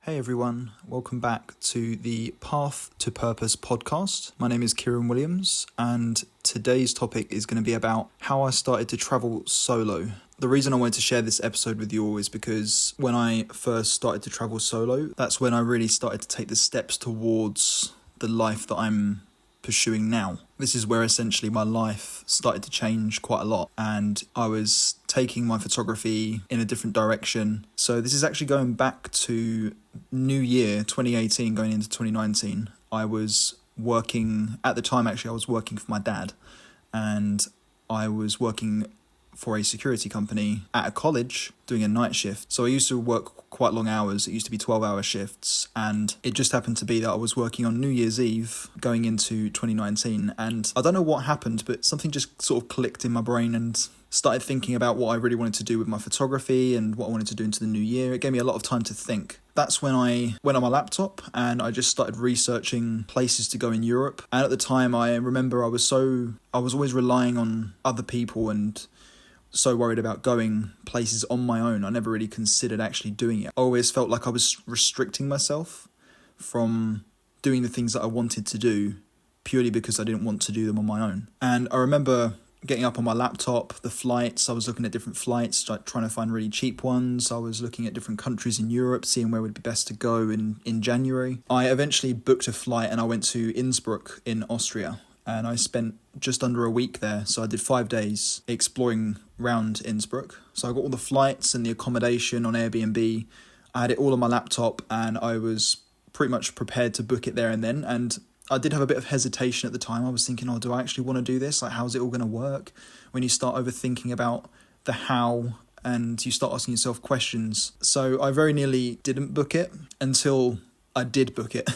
Hey everyone, welcome back to the Path to Purpose podcast. My name is Kieran Williams, and today's topic is going to be about how I started to travel solo. The reason I wanted to share this episode with you all is because when I first started to travel solo, that's when I really started to take the steps towards the life that I'm pursuing now. This is where essentially my life started to change quite a lot, and I was taking my photography in a different direction. So this is actually going back to New Year 2018 going into 2019. I was working, at the time actually I was working for my dad, and I was working for a security company at a college doing a night shift. So I used to work quite long hours. It used to be 12-hour shifts, and it just happened to be that I was working on New Year's Eve going into 2019, and I don't know what happened, but something just sort of clicked in my brain and started thinking about what I really wanted to do with my photography and what I wanted to do into the new year. It gave me a lot of time to think. That's when I went on my laptop and I just started researching places to go in Europe. And at the time, I remember I was always relying on other people and so worried about going places on my own. I never really considered actually doing it. I always felt like I was restricting myself from doing the things that I wanted to do purely because I didn't want to do them on my own. And I remember getting up on my laptop, the flights, I was looking at different flights, like trying to find really cheap ones. I was looking at different countries in Europe, seeing where would be best to go in January. I eventually booked a flight and I went to Innsbruck in Austria. And I spent just under a week there. So I did 5 days exploring around Innsbruck. So I got all the flights and the accommodation on Airbnb. I had it all on my laptop and I was pretty much prepared to book it there and then. And I did have a bit of hesitation at the time. I was thinking, do I actually want to do this? Like, how's it all going to work? When you start overthinking about the how and you start asking yourself questions. So I very nearly didn't book it until I did book it.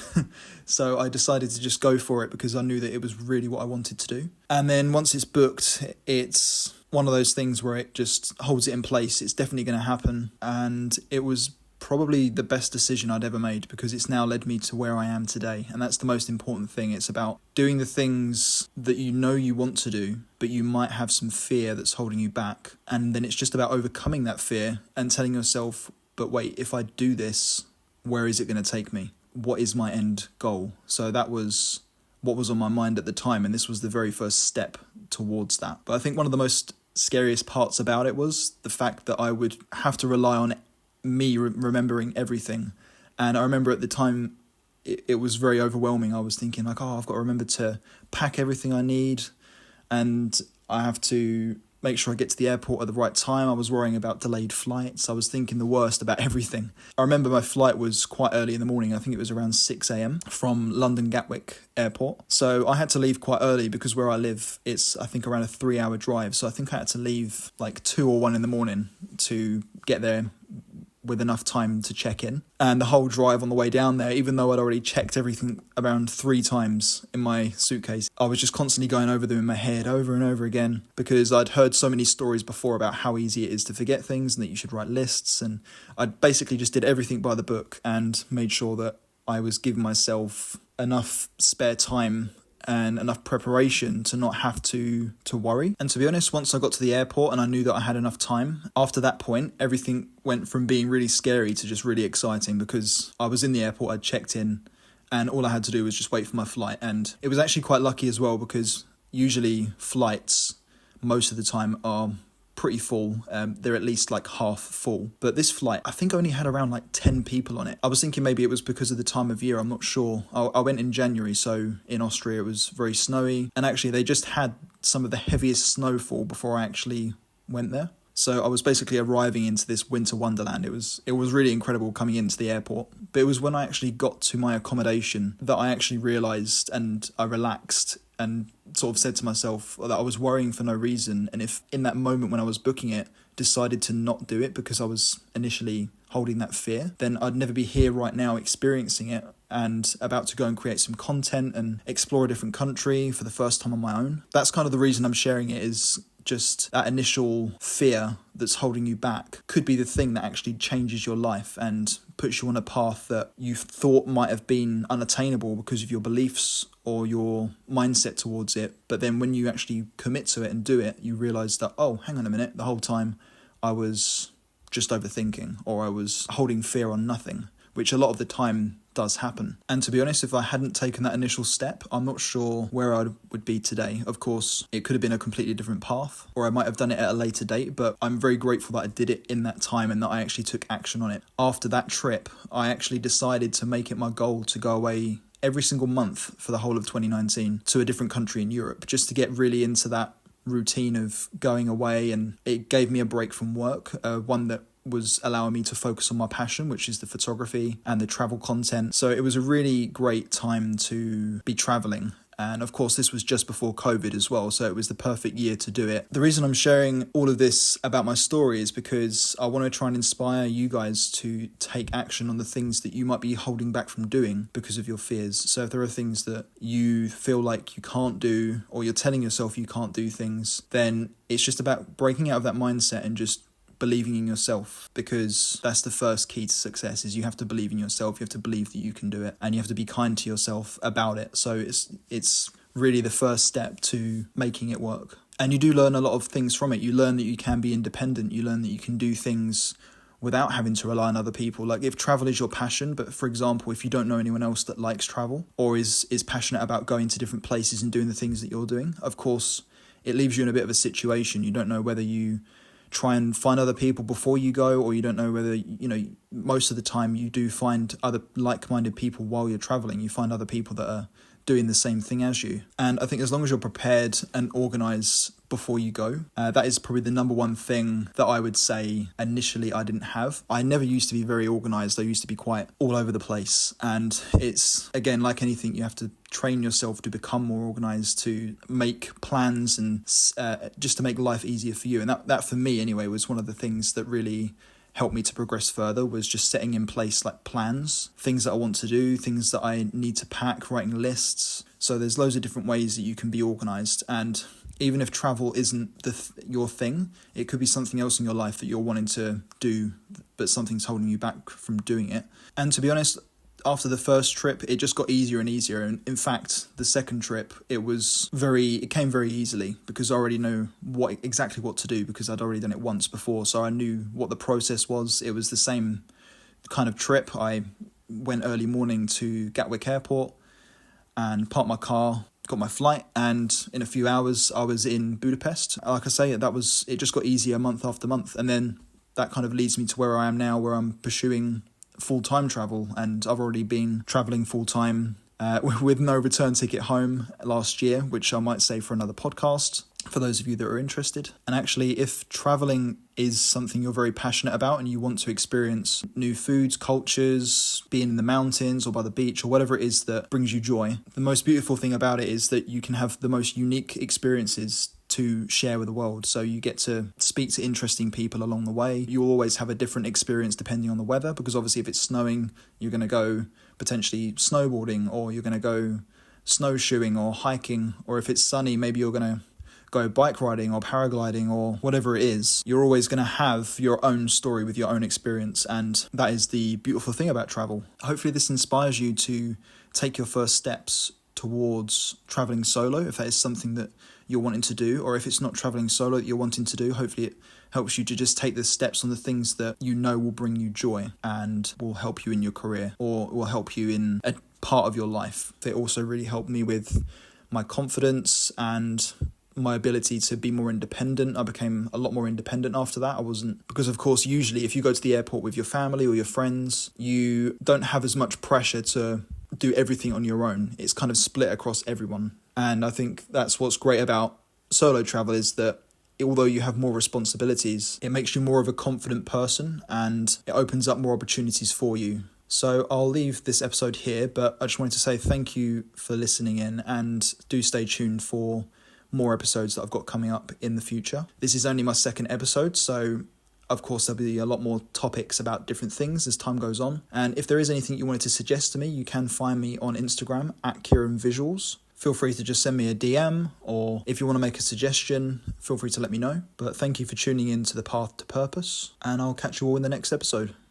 So I decided to just go for it because I knew that it was really what I wanted to do. And then once it's booked, it's one of those things where it just holds it in place. It's definitely going to happen. And it was probably the best decision I'd ever made because it's now led me to where I am today. And that's the most important thing. It's about doing the things that you know you want to do, but you might have some fear that's holding you back. And then it's just about overcoming that fear and telling yourself, but wait, if I do this, where is it going to take me? What is my end goal? So that was what was on my mind at the time, and this was the very first step towards that. But I think one of the most scariest parts about it was the fact that I would have to rely on me remembering everything. And I remember at the time it was very overwhelming. I was thinking like, I've got to remember to pack everything I need, and I have to make sure I get to the airport at the right time. I was worrying about delayed flights. I was thinking the worst about everything. I remember my flight was quite early in the morning. I think it was around 6 a.m. from London Gatwick Airport. So I had to leave quite early because where I live, it's I think around a 3-hour drive. So I think I had to leave like 2 or 1 in the morning to get there with enough time to check in. And the whole drive on the way down there, even though I'd already checked everything around 3 times in my suitcase, I was just constantly going over them in my head over and over again because I'd heard so many stories before about how easy it is to forget things and that you should write lists. And I basically just did everything by the book and made sure that I was giving myself enough spare time and enough preparation to not have to worry. And to be honest, once I got to the airport and I knew that I had enough time, after that point, everything went from being really scary to just really exciting because I was in the airport, I'd checked in, and all I had to do was just wait for my flight. And it was actually quite lucky as well because usually flights, most of the time, are pretty full. They're at least like half full. But this flight, I think only had around like 10 people on it. I was thinking maybe it was because of the time of year. I'm not sure. I went in January, so in Austria it was very snowy. And actually they just had some of the heaviest snowfall before I actually went there. So I was basically arriving into this winter wonderland. It was really incredible coming into the airport. But it was when I actually got to my accommodation that I actually realised and I relaxed and sort of said to myself that I was worrying for no reason. And if in that moment when I was booking it, decided to not do it because I was initially holding that fear, then I'd never be here right now experiencing it and about to go and create some content and explore a different country for the first time on my own. That's kind of the reason I'm sharing it, is just that initial fear that's holding you back could be the thing that actually changes your life and puts you on a path that you thought might have been unattainable because of your beliefs or your mindset towards it. But then when you actually commit to it and do it, you realise that, hang on a minute, the whole time I was just overthinking or I was holding fear on nothing. which a lot of the time does happen. And to be honest, if I hadn't taken that initial step, I'm not sure where I would be today. Of course, it could have been a completely different path, or I might have done it at a later date, but I'm very grateful that I did it in that time and that I actually took action on it. After that trip, I actually decided to make it my goal to go away every single month for the whole of 2019 to a different country in Europe, just to get really into that routine of going away. And it gave me a break from work, one that was allowing me to focus on my passion, which is the photography and the travel content. So it was a really great time to be traveling. And of course, this was just before COVID as well, so it was the perfect year to do it. The reason I'm sharing all of this about my story is because I want to try and inspire you guys to take action on the things that you might be holding back from doing because of your fears. So if there are things that you feel like you can't do, or you're telling yourself you can't do things, then it's just about breaking out of that mindset and just believing in yourself, because that's the first key to success. Is you have to believe in yourself, you have to believe that you can do it, and you have to be kind to yourself about it. So it's really the first step to making it work. And you do learn a lot of things from it. You learn that you can be independent, you learn that you can do things without having to rely on other people. Like if travel is your passion, but for example, if you don't know anyone else that likes travel or is passionate about going to different places and doing the things that you're doing, of course it leaves you in a bit of a situation. You don't know whether you try and find other people before you go, or you don't know whether, most of the time you do find other like-minded people while you're traveling. You find other people that are doing the same thing as you. And I think as long as you're prepared and organized before you go, that is probably the number one thing that I would say initially I didn't have. I never used to be very organized. I used to be quite all over the place. And it's, again, like anything, you have to train yourself to become more organized, to make plans and just to make life easier for you. And that for me anyway was one of the things that really helped me to progress further, was just setting in place like plans, things that I want to do, things that I need to pack, writing lists. So there's loads of different ways that you can be organized. And even if travel isn't your thing, it could be something else in your life that you're wanting to do, but something's holding you back from doing it. And to be honest, after the first trip, it just got easier and easier. And in fact, the second trip, it came very easily, because I already know exactly what to do, because I'd already done it once before. So I knew what the process was. It was the same kind of trip. I went early morning to Gatwick Airport and parked my car, got my flight, and in a few hours I was in Budapest. Like I say, it just got easier month after month. And then that kind of leads me to where I am now, where I'm pursuing full-time travel, and I've already been traveling full-time with no return ticket home last year, which I might say for another podcast for those of you that are interested. And actually, if traveling is something you're very passionate about and you want to experience new foods, cultures, being in the mountains or by the beach or whatever it is that brings you joy, the most beautiful thing about it is that you can have the most unique experiences to share with the world. So you get to speak to interesting people along the way. You'll always have a different experience depending on the weather, because obviously if it's snowing, you're going to go potentially snowboarding, or you're going to go snowshoeing or hiking, or if it's sunny, maybe you're going to go bike riding or paragliding or whatever it is. You're always going to have your own story with your own experience, and that is the beautiful thing about travel. Hopefully this inspires you to take your first steps towards traveling solo, if that is something that you're wanting to do, or if it's not traveling solo that you're wanting to do. Hopefully it helps you to just take the steps on the things that you know will bring you joy and will help you in your career, or will help you in a part of your life. It also really helped me with my confidence and my ability to be more independent. I became a lot more independent after that. Because of course, usually if you go to the airport with your family or your friends, you don't have as much pressure to do everything on your own. It's kind of split across everyone. And I think that's what's great about solo travel, is that although you have more responsibilities, it makes you more of a confident person and it opens up more opportunities for you. So I'll leave this episode here, but I just wanted to say thank you for listening in, and do stay tuned for more episodes that I've got coming up in the future. This is only my second episode, so of course there'll be a lot more topics about different things as time goes on. And if there is anything you wanted to suggest to me, you can find me on Instagram at Kieran Visuals. Feel free to just send me a DM, or if you want to make a suggestion, feel free to let me know. But thank you for tuning in to The Path to Purpose, and I'll catch you all in the next episode.